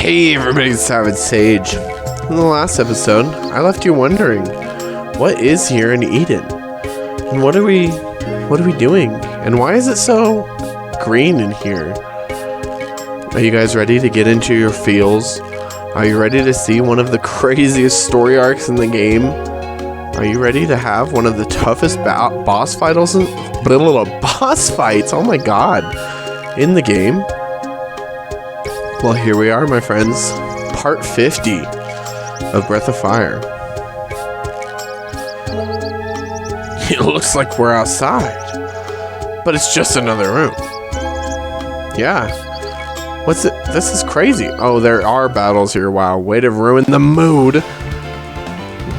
Hey everybody, Savage Sage. In the last episode, I left you wondering, what is here in Eden? And what are we doing? And why is it so green in here? Are you guys ready to get into your feels? Are you ready to see one of the craziest story arcs in the game? Are you ready to have one of the toughest boss fights? Oh my god, in the game? Well, here we are, my friends. Part 50 of Breath of Fire. It looks like we're outside, but it's just another room. Yeah. What's it? This is crazy. Oh, there are battles here. Wow, way to ruin the mood.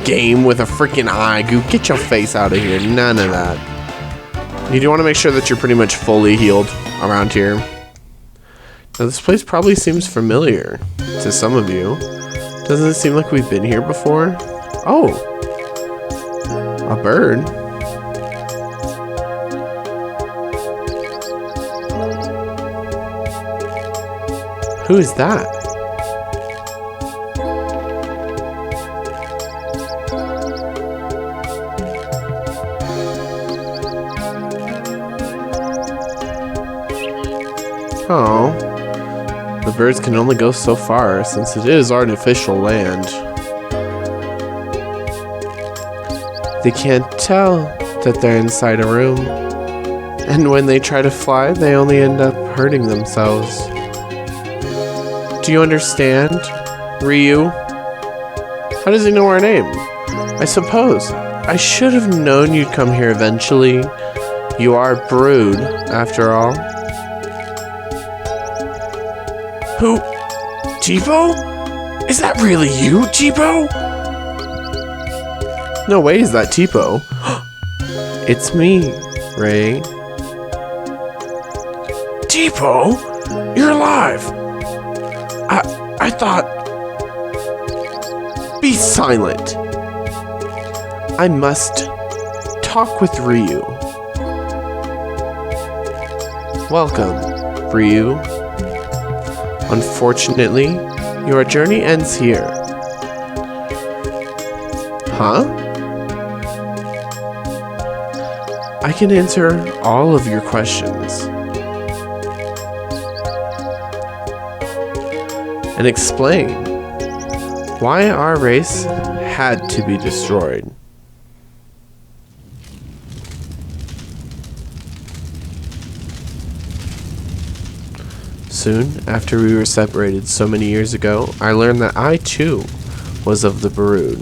Game with a freaking eye. Get your face out of here. None of that. You do want to make sure that you're pretty much fully healed around here. Now, this place probably seems familiar to some of you. Doesn't it seem like we've been here before? Oh, a bird. Who is that? Oh. The birds can only go so far, since it is artificial land. They can't tell that they're inside a room. And when they try to fly, they only end up hurting themselves. Do you understand, Ryu? How does he know our name? I suppose. I should have known you'd come here eventually. You are Brood, after all. Who? Tipo? Is that really you, Tipo? No way is that Tipo. It's me, Ray. Tipo? You're alive! I thought... Be silent! I must talk with Ryu. Welcome, Ryu. Unfortunately, your journey ends here. Huh? I can answer all of your questions. And explain why our race had to be destroyed. Soon after we were separated so many years ago, I learned that I too was of the Brood.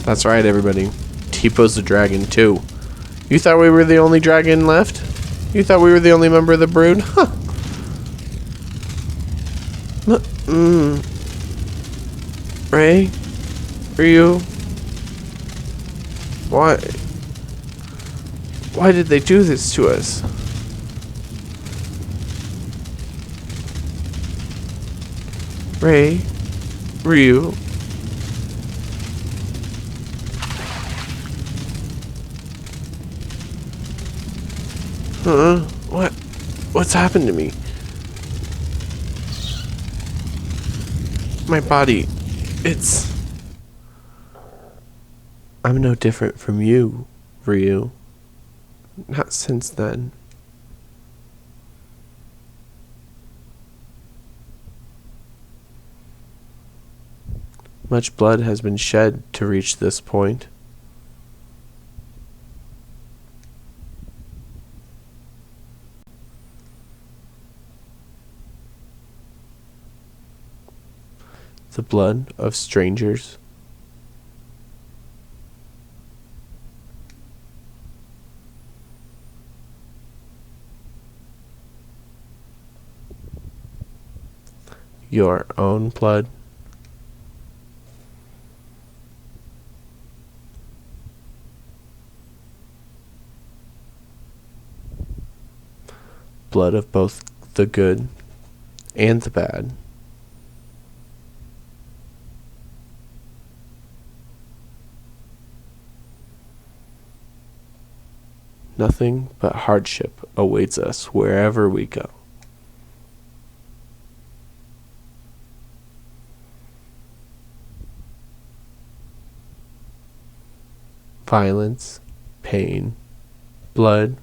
That's right, everybody. Tipo's the dragon too. You thought we were the only dragon left? You thought we were the only member of the Brood? Huh. Ray? Ryu? Why did they do this to us? Ray, Ryu. Huh? What's happened to me? My body, I'm no different from you, Ryu. Not since then. Much blood has been shed to reach this point. The blood of strangers. Your own blood. Blood of both the good and the bad. Nothing but hardship awaits us wherever we go. violence, pain, blood.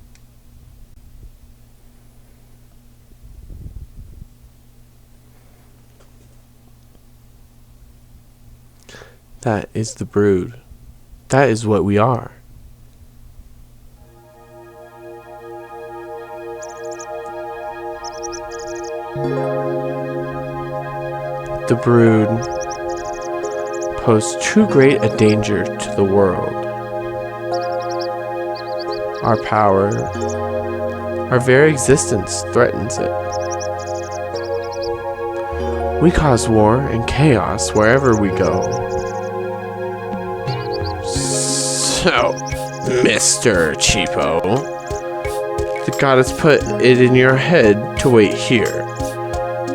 That is the brood. That is what we are. The brood pose too great a danger to the world. Our power, our very existence threatens it. We cause war and chaos wherever we go. So, Mr. Cheapo, the goddess put it in your head to wait here.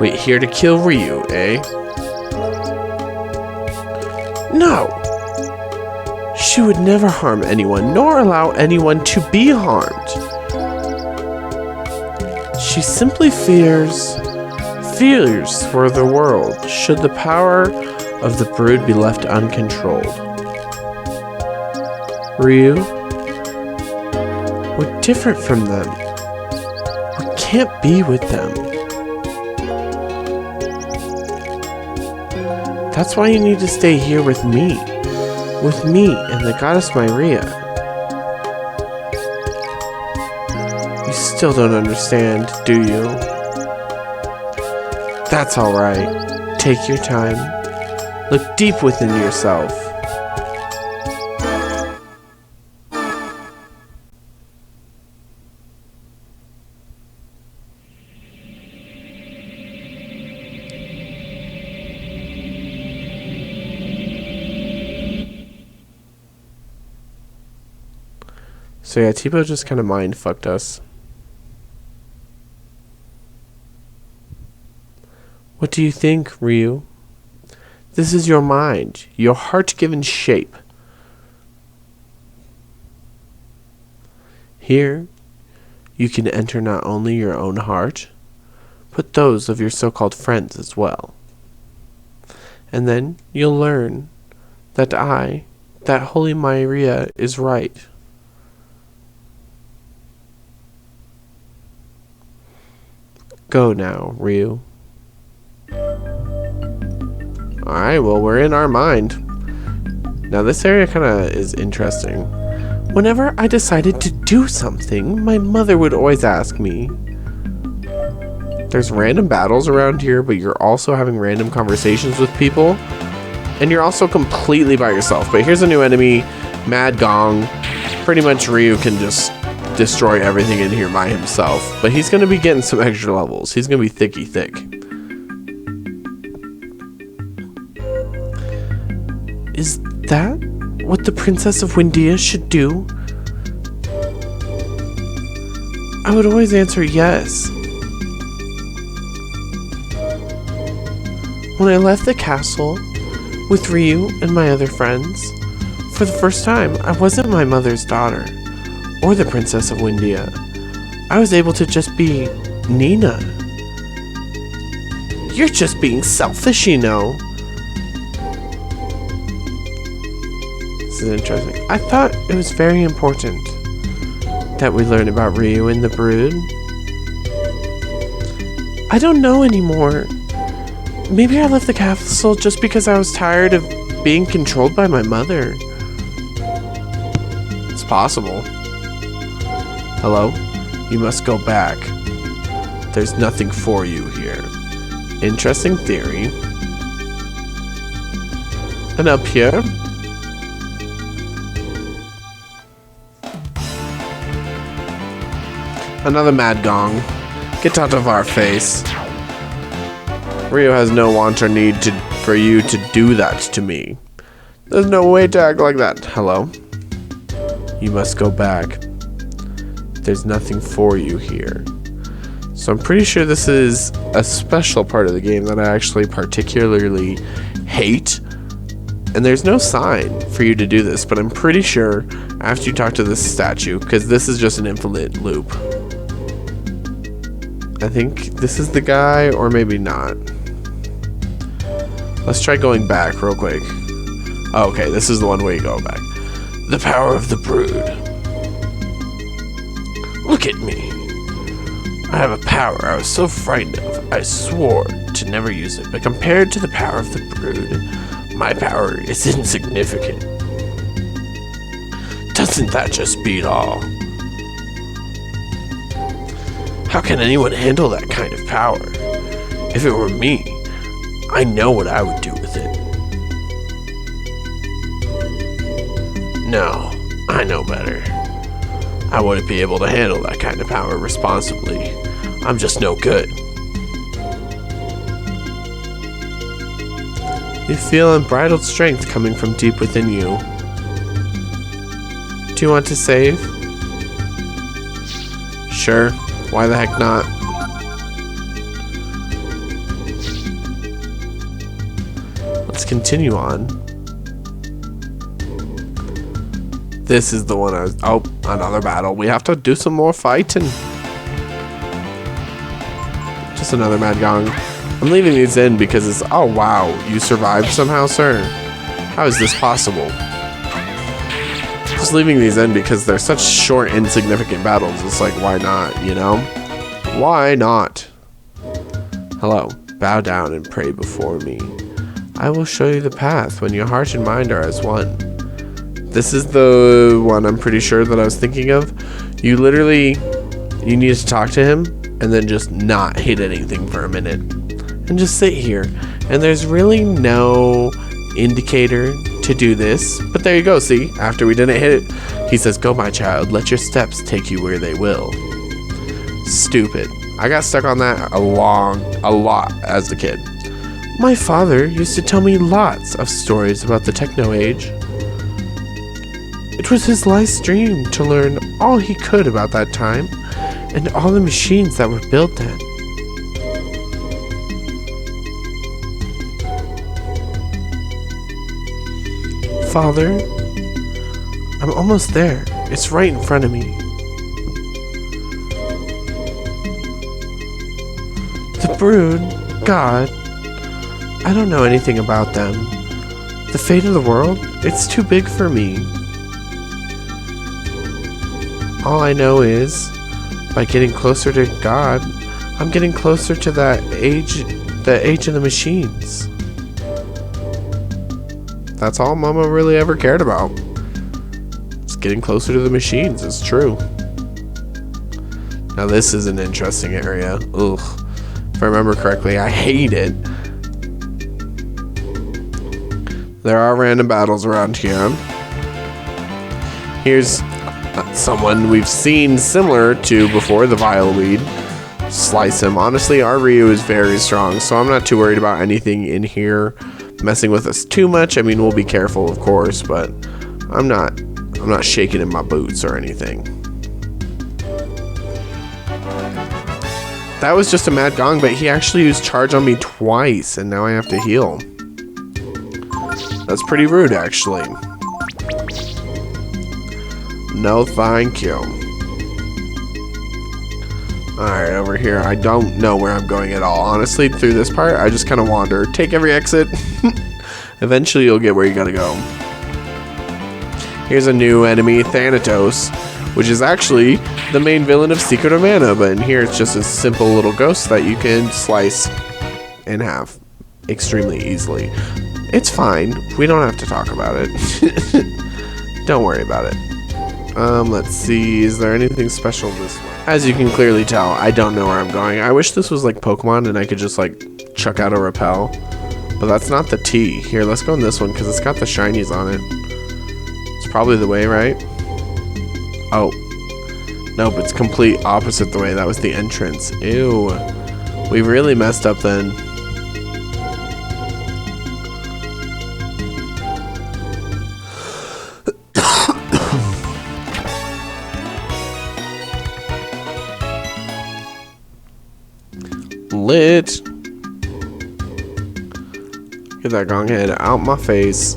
Wait here to kill Ryu, eh? No! She would never harm anyone, nor allow anyone to be harmed. She simply fears for the world should the power of the brood be left uncontrolled. Ryu, we're different from them. We can't be with them. That's why you need to stay here with me. With me and the goddess Maria. You still don't understand, do you? That's alright. Take your time. Look deep within yourself. So yeah, Tipo just kind of mind fucked us. What do you think, Ryu? This is your mind, your heart given shape. Here, you can enter not only your own heart, but those of your so-called friends as well. And then you'll learn that that Holy Maria is right. Go now, Ryu. Alright, well, we're in our mind. Now, this area kind of is interesting. Whenever I decided to do something, my mother would always ask me. There's random battles around here, but you're also having random conversations with people. And you're also completely by yourself. But here's a new enemy, Mad Gong. Pretty much Ryu can just destroy everything in here by himself, but he's gonna be getting some extra levels. He's gonna be thicky thick. Is that what the Princess of Windia should do? I would always answer yes. When I left the castle with Ryu and my other friends, for the first time, I wasn't my mother's daughter. Or the Princess of Windia. I was able to just be Nina. You're just being selfish, you know. This is interesting. I thought it was very important that we learn about Ryu and the brood. I don't know anymore. Maybe I left the castle just because I was tired of being controlled by my mother. It's possible. Hello? You must go back. There's nothing for you here. Interesting theory. And up here? Another Mad Gong. Get out of our face. Ryu has no want or need for you to do that to me. There's no way to act like that. Hello? You must go back. There's nothing for you here. So I'm pretty sure this is a special part of the game that I actually particularly hate. And there's no sign for you to do this, but I'm pretty sure after you talk to this statue, because this is just an infinite loop. I think this is the guy, or maybe not. Let's try going back real quick. Oh, okay, this is the one where you go back. The power of the brood. Look at me. I have a power I was so frightened of, I swore to never use it, but compared to the power of the brood, my power is insignificant. Doesn't that just beat all? How can anyone handle that kind of power? If it were me, I know what I would do with it. No, I know better. I wouldn't be able to handle that kind of power responsibly. I'm just no good. You feel unbridled strength coming from deep within you. Do you want to save? Sure, why the heck not? Let's continue on. This is the one I was... Oh, another battle. We have to do some more fighting. Just another Mad Gong. I'm leaving these in because it's... Oh, wow. You survived somehow, sir? How is this possible? Just leaving these in because they're such short, insignificant battles. It's like, why not, you know? Why not? Hello. Bow down and pray before me. I will show you the path when your heart and mind are as one. This is the one I'm pretty sure that I was thinking of. You need to talk to him and then just not hit anything for a minute and just sit here. And there's really no indicator to do this, but there you go. See, after we didn't hit it, he says, "Go, my child, let your steps take you where they will." Stupid. I got stuck on that a lot as a kid. My father used to tell me lots of stories about the techno age. It was his life's dream to learn all he could about that time and all the machines that were built then. Father, I'm almost there. It's right in front of me. The brood, God, I don't know anything about them. The fate of the world, it's too big for me. All I know is, by getting closer to God, I'm getting closer to the age of the machines. That's all Mama really ever cared about. It's getting closer to the machines, it's true. Now this is an interesting area. Ugh. If I remember correctly, I hate it. There are random battles around here. Here's someone we've seen similar to before, the Vileweed. Slice him. Honestly, our Ryu is very strong, so I'm not too worried about anything in here messing with us too much. I mean, we'll be careful, of course, but I'm not shaking in my boots or anything. That was just a Mad Gong, but he actually used charge on me twice, and now I have to heal. That's pretty rude, actually. No, thank you. Alright, over here. I don't know where I'm going at all. Honestly, through this part, I just kind of wander. Take every exit. Eventually, you'll get where you gotta go. Here's a new enemy, Thanatos, which is actually the main villain of Secret of Mana, but in here it's just a simple little ghost that you can slice in half extremely easily. It's fine. We don't have to talk about it. Don't worry about it. Let's see. Is there anything special this way? As you can clearly tell, I don't know where I'm going. I wish this was like Pokemon and I could just like chuck out a repel. But that's not the T. Here, let's go in this one because it's got the shinies on it. It's probably the way, right? Oh. Nope, it's complete opposite the way. That was the entrance. Ew. We really messed up then. Lit. Get that gong head out my face.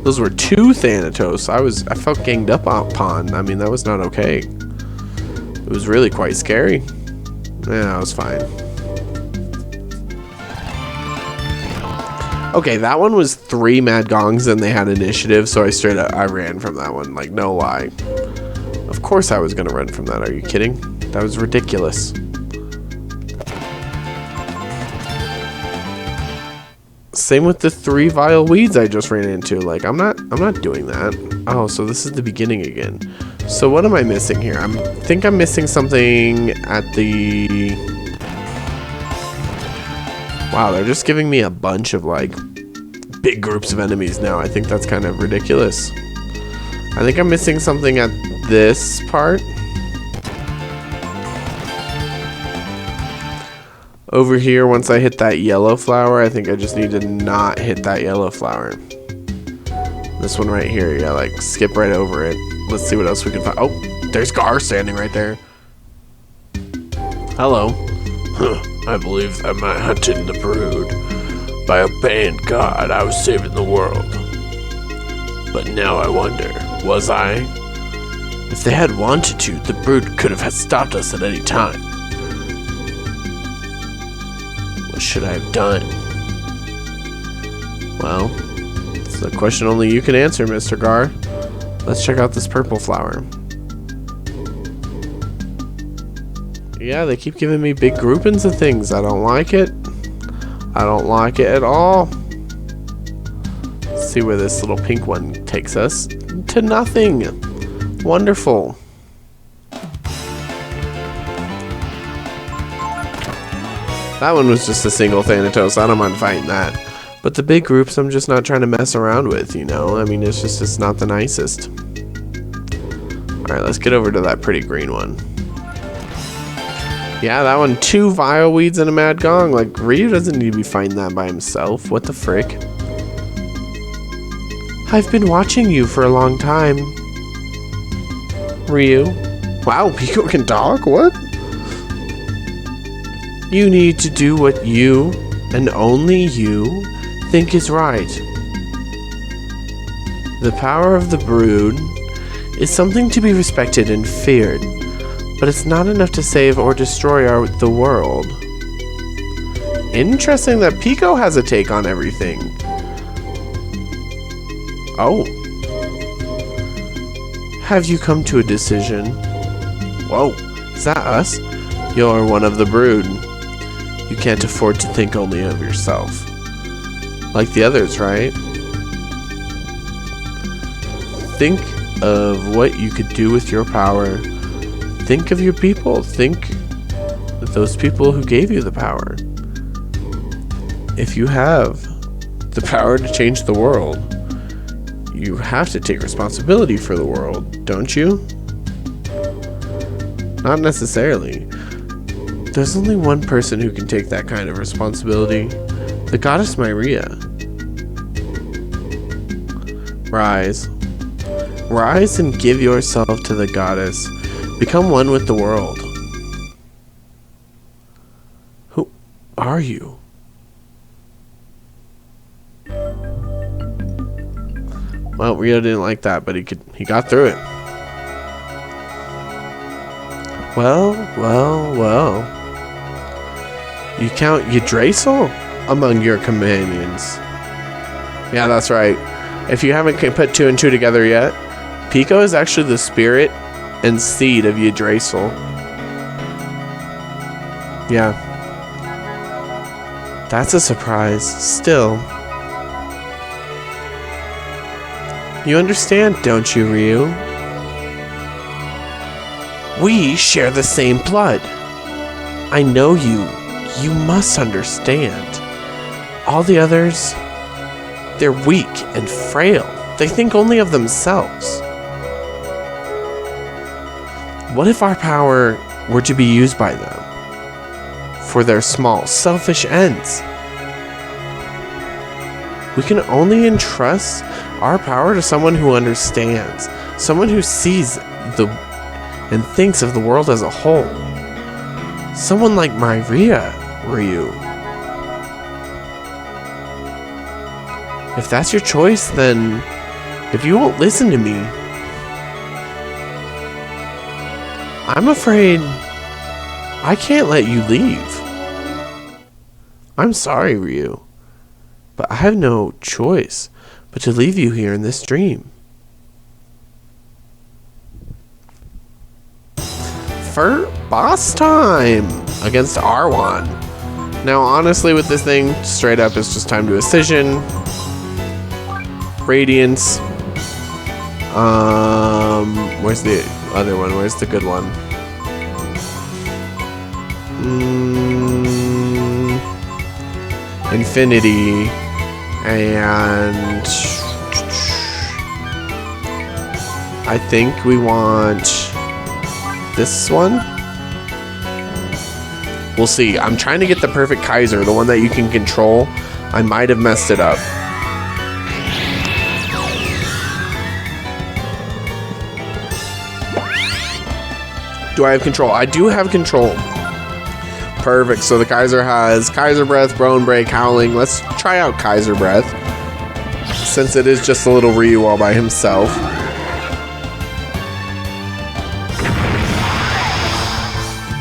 Those were two Thanatos. I felt ganged up upon. I mean, that was not okay. It was really quite scary. Yeah, it was fine. Okay, that one was 3 Mad Gongs and they had initiative, so I ran from that one, like, no lie. Of course I was gonna run from that, are you kidding? That was ridiculous. Same with the 3 vile weeds I just ran into. Like, I'm not doing that. Oh, so this is the beginning again. So what am I missing here? I think I'm missing something at the... Wow, they're just giving me a bunch of, like, big groups of enemies now. I think that's kind of ridiculous. I think I'm missing something at this part. Over here, once I hit that yellow flower, I think I just need to not hit that yellow flower. This one right here, yeah, like, skip right over it. Let's see what else we can find. Oh, there's Gar standing right there. Hello. I believe that my hunting the brood. By obeying God, I was saving the world. But now I wonder, was I? If they had wanted to, the brood could have stopped us at any time. What should I have done? Well, it's a question only you can answer, Mr. Gar. Let's check out this purple flower. Yeah, they keep giving me big groupings of things. I don't like it. I don't like it at all. Let's see where this little pink one takes us. To nothing. Wonderful. That one was just a single Thanatos. I don't mind fighting that. But the big groups, I'm just not trying to mess around with, you know? I mean, it's not the nicest. Alright, let's get over to that pretty green one. Yeah, that one, 2 vile weeds and a Mad Gong. Like, Ryu doesn't need to be fighting that by himself. What the frick? I've been watching you for a long time. Ryu. Wow, Pico can talk? What? You need to do what you, and only you, think is right. The power of the brood is something to be respected and feared, but it's not enough to save or destroy the world. Interesting that Pico has a take on everything. Oh. Have you come to a decision? Whoa, is that us? You're one of the brood. You can't afford to think only of yourself. Like the others, right? Think of what you could do with your power. Think of your people. Think of those people who gave you the power. If you have the power to change the world, you have to take responsibility for the world, don't you? Not necessarily. There's only one person who can take that kind of responsibility. The goddess Myria. Rise. Rise and give yourself to the goddess. Become one with the world. Who are you? Well, Rio didn't like that, but he got through it. Well. You count Reysol among your companions. Yeah, that's right. If you haven't put 2 and 2 together yet, Pico is actually the spirit and seed of Reysol. Yeah. That's a surprise. Still. You understand, don't you, Ryu? We share the same blood. I know you. You must understand. All the others, they're weak and frail. They think only of themselves. What if our power were to be used by them for their small, selfish ends? We can only entrust our power to someone who understands, someone who sees and thinks of the world as a whole. Someone like Myria, Ryu. If that's your choice, then if you won't listen to me, I can't let you leave. I'm sorry, Ryu, but I have no choice but to leave you here in this dream. For boss time against Arwan. Now, honestly, with this thing, straight up, it's just time to Decision. Radiance. Where's the other one? Where's the good one? Infinity. And I think we want this one. We'll see. I'm trying to get the perfect Kaiser, the one that you can control. I might have messed it up. Do I have control? I do have control. Perfect. So the Kaiser has Kaiser Breath, Bone Break, Howling. Let's try out Kaiser Breath, since it is just a little Ryu all by himself.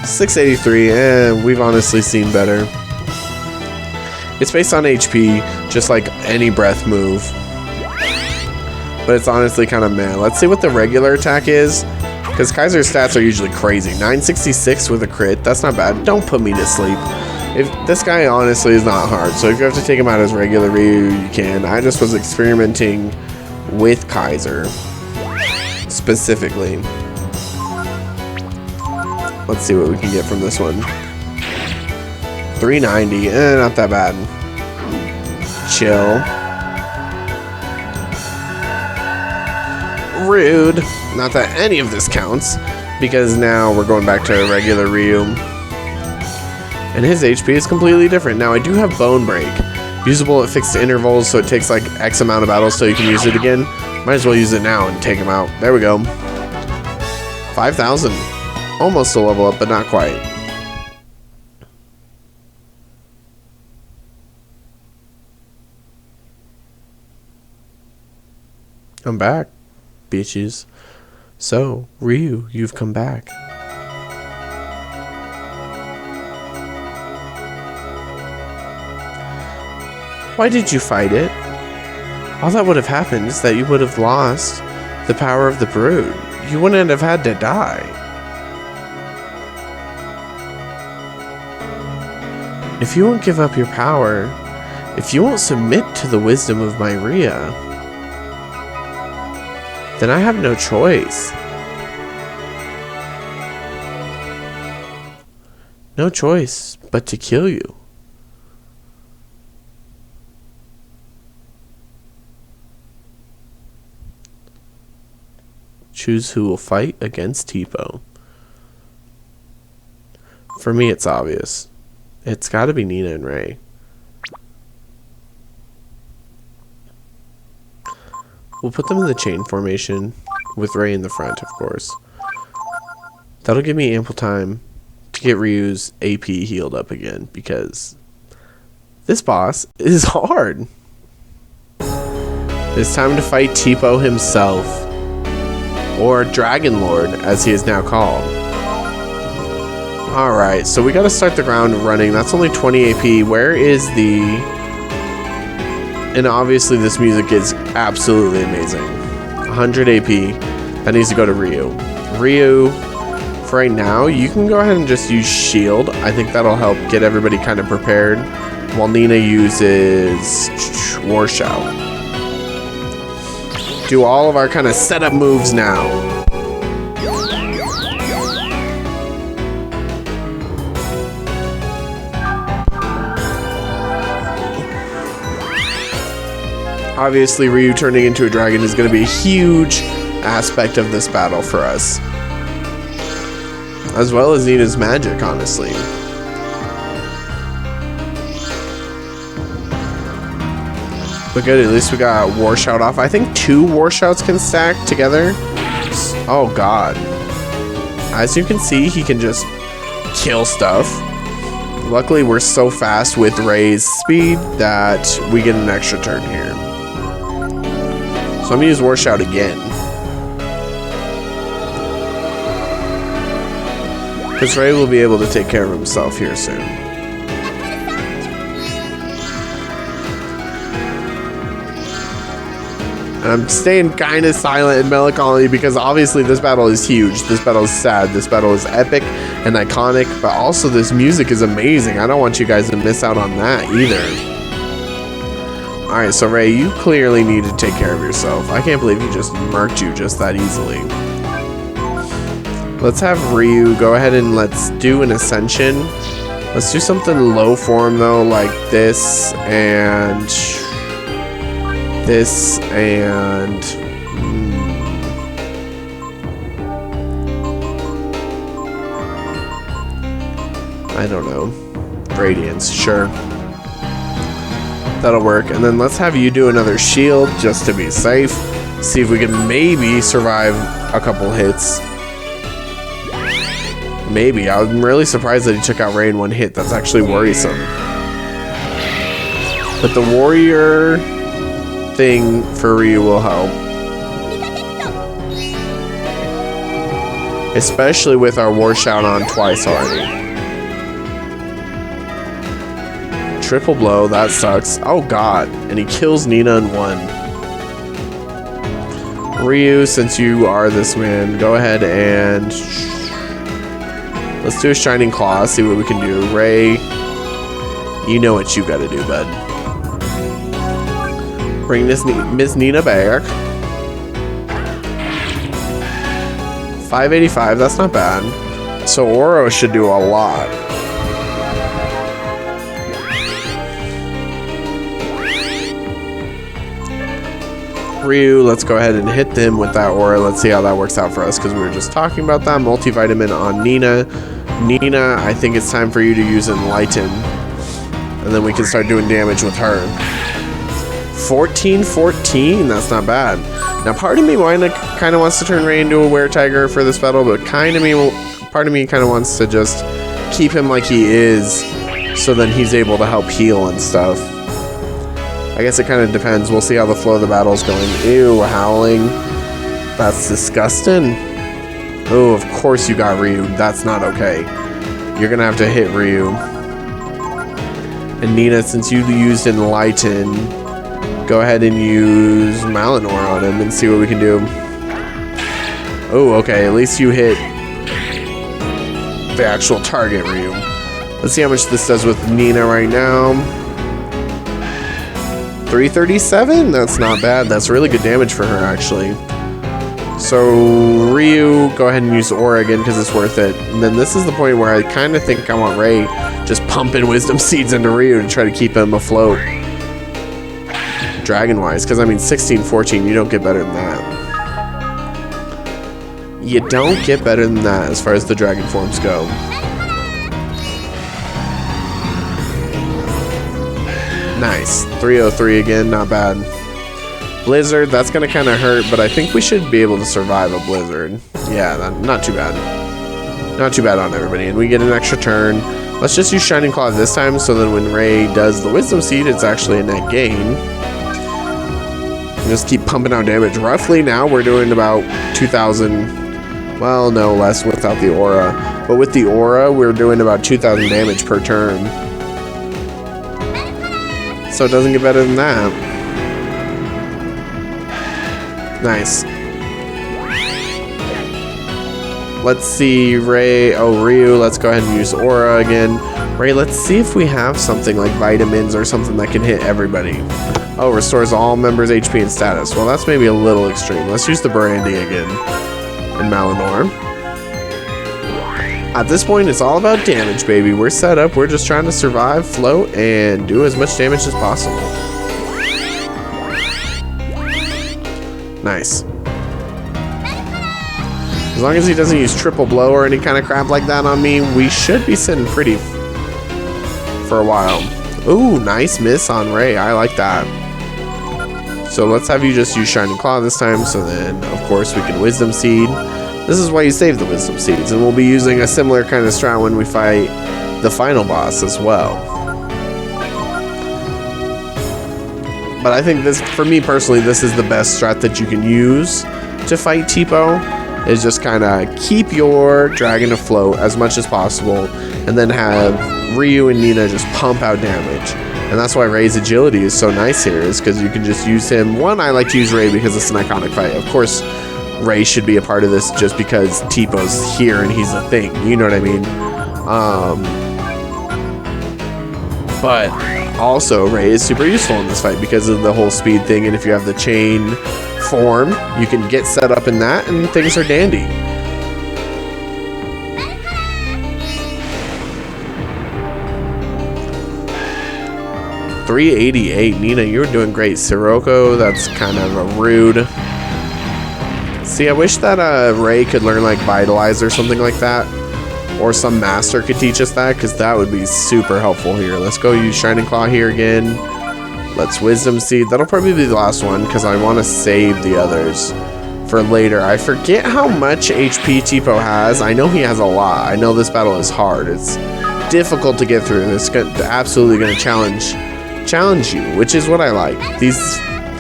$683, and we've honestly seen better. It's based on HP, just like any breath move. But it's honestly kind of meh. Let's see what the regular attack is, because Kaiser's stats are usually crazy. 966 with a crit, that's not bad. Don't put me to sleep. If this guy honestly is not hard, so if you have to take him out as regular Ryu, you can. I just was experimenting with Kaiser specifically. Let's see what we can get from this one. 390, not that bad. Chill. Rude. Not that any of this counts, because now we're going back to regular Ryu. And his HP is completely different. Now I do have Bone Break. Usable at fixed intervals, so it takes like X amount of battles so you can use it again. Might as well use it now and take him out. There we go. 5,000. Almost a level up, but not quite. I'm back, bitches. So, Ryu, you've come back. Why did you fight it? All that would have happened is that you would have lost the power of the brood. You wouldn't have had to die. If you won't give up your power, if you won't submit to the wisdom of Myria, then I have no choice. No choice but to kill you. Choose who will fight against Tipo. For me, it's obvious. It's gotta be Nina and Ray. We'll put them in the chain formation with Ray in the front, of course. That'll give me ample time to get Ryu's AP healed up again, because this boss is hard. It's time to fight Tipo himself, or Dragon Lord as he is now called. Alright, so we gotta start the ground running. That's only 20 AP. Where is the... And obviously this music is absolutely amazing. 100 AP. That needs to go to Ryu. Ryu, for right now, you can go ahead and just use shield. I think that'll help get everybody kind of prepared, while Nina uses War Shout. Do all of our kind of setup moves now. Obviously, Ryu turning into a dragon is going to be a huge aspect of this battle for us. As well as Nina's magic, honestly. But good, at least we got War Shout off. I think 2 War Shouts can stack together. Oh god. As you can see, he can just kill stuff. Luckily, we're so fast with Ray's speed that we get an extra turn here. So I'm going to use War Shout again. Because Ray will be able to take care of himself here soon. I'm staying kind of silent and melancholy because obviously this battle is huge. This battle is sad. This battle is epic and iconic, but also this music is amazing. I don't want you guys to miss out on that either. Alright, so Ray, you clearly need to take care of yourself. I can't believe he just murked you just that easily. Let's have Ryu go ahead and let's do an ascension. Let's do something low for him though, like this and... this and I don't know, Radiance, sure, that'll work. And then let's have you do another shield just to be safe, see if we can maybe survive a couple hits. Maybe. I'm really surprised that he took out Ray in one hit. That's actually worrisome. But the warrior thing for Ryu will help, especially with our war shout on twice already. Triple blow, that sucks. Oh god, and he kills Nina in one. Ryu, since you are this man, go ahead and let's do a shining claw, see what we can do. Ray, you know what you gotta do, bud. Bring this Miss Nina back. 585, that's not bad. So Oro should do a lot. Ryu, let's go ahead and hit them with that aura. Let's see how that works out for us, because we were just talking about that. Multivitamin on Nina. Nina, I think it's time for you to use Enlighten. And then we can start doing damage with her. 14-14, that's not bad. Now part of me kind of wants to turn Ray into a were-tiger for this battle, but part of me kind of wants to just keep him like he is, so then he's able to help heal and stuff. I guess it kind of depends. We'll see how the flow of the battle is going. Ew, howling. That's disgusting. Oh, of course you got Ryu. That's not okay. You're gonna have to hit Ryu. And Nina, since you used Enlighten, go ahead and use Malinor on him and see what we can do. Oh, okay. At least you hit the actual target, Ryu. Let's see how much this does with Nina right now. 337? That's not bad. That's really good damage for her, actually. So, Ryu, go ahead and use Aura again because it's worth it. And then this is the point where I kind of think I want Ray just pumping Wisdom Seeds into Ryu to try to keep him afloat. Dragon-wise, because I mean 16-14, you don't get better than that. You don't get better than that as far as the dragon forms go. Nice. 303 again, not bad. Blizzard, that's going to kind of hurt, but I think we should be able to survive a Blizzard. Yeah, not too bad. Not too bad on everybody. And we get an extra turn. Let's just use Shining Claw this time, so then when Ray does the Wisdom Seed, it's actually a net gain. Just keep pumping out damage. Roughly now we're doing about 2,000. Well, no, less without the aura. But with the aura, we're doing about 2,000 damage per turn. So it doesn't get better than that. Nice. Let's see, Ray. Oh, Ryu. Let's go ahead and use aura again. Ray, let's see if we have something like vitamins or something that can hit everybody. Oh, restores all members' HP and status. Well, that's maybe a little extreme. Let's use the Brandy again. And Malinor. At this point, it's all about damage, baby. We're set up. We're just trying to survive, float, and do as much damage as possible. Nice. As long as he doesn't use triple blow or any kind of crap like that on me, we should be sitting pretty for a while. Ooh, nice miss on Ray. I like that. So let's have you just use Shining Claw this time, so then, of course, we can Wisdom Seed. This is why you save the Wisdom Seeds, and we'll be using a similar kind of strat when we fight the final boss as well. But I think this, for me personally, this is the best strat that you can use to fight Tipo. is just kind of keep your dragon afloat as much as possible, and then have Ryu and Nina just pump out damage. And that's why Ray's agility is so nice here, is because you can just use him. One, I like to use Ray because it's an iconic fight. Of course, Ray should be a part of this just because Teepo's here and he's a thing. You know what I mean? But also, Ray is super useful in this fight because of the whole speed thing. And if you have the chain form, you can get set up in that and things are dandy. $388. Nina, you were doing great. Sirocco, that's kind of a rude. See, I wish that Ray could learn like Vitalize or something like that. Or some master could teach us that, because that would be super helpful here. Let's go use Shining Claw here again. Let's Wisdom Seed. That'll probably be the last one, because I want to save the others for later. I forget how much HP Teepo has. I know he has a lot. I know this battle is hard. It's difficult to get through. It's absolutely going to challenge you, which is what I like. These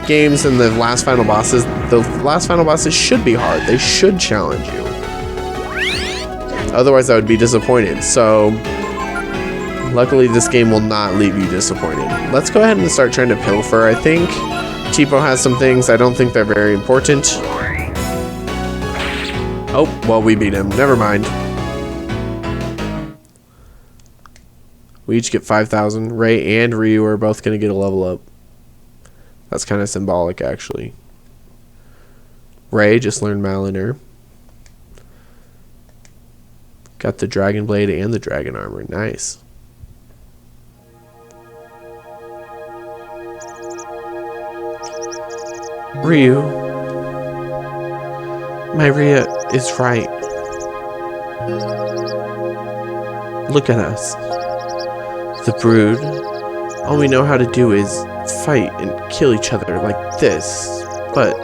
games and the last final bosses should be hard. They should challenge you. Otherwise, I would be disappointed. So, luckily, this game will not leave you disappointed. Let's go ahead and start trying to pilfer. I think Teepo has some things. I don't think they're very important. Oh, well, we beat him. Never mind. We each get 5,000. Ray and Ryu are both going to get a level up. That's kind of symbolic, actually. Ray just learned Maliner. Got the Dragon Blade and the Dragon Armor. Nice. Ryu. My Rhea is right. Look at us. The Brood. All we know how to do is fight and kill each other like this. But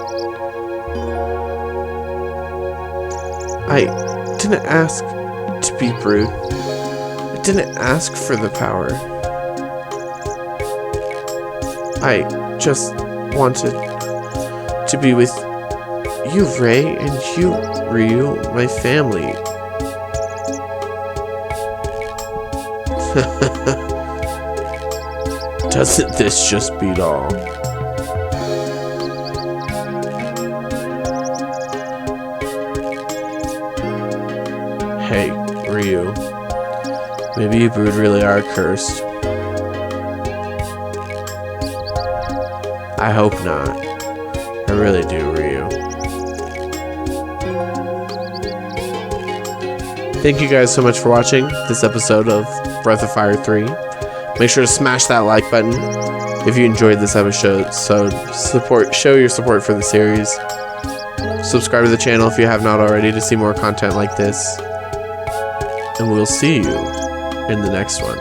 I didn't ask to be Brood. I didn't ask for the power. I just wanted to be with you, Ray, and you, Ryu, my family. Doesn't this just beat all? Hey, Ryu. Maybe you Brood really are cursed. I hope not. I really do, Ryu. Thank you guys so much for watching this episode of Breath of Fire 3. Make sure to smash that like button if you enjoyed this episode. So show your support for the series. Subscribe to the channel if you have not already to see more content like this. And we'll see you in the next one.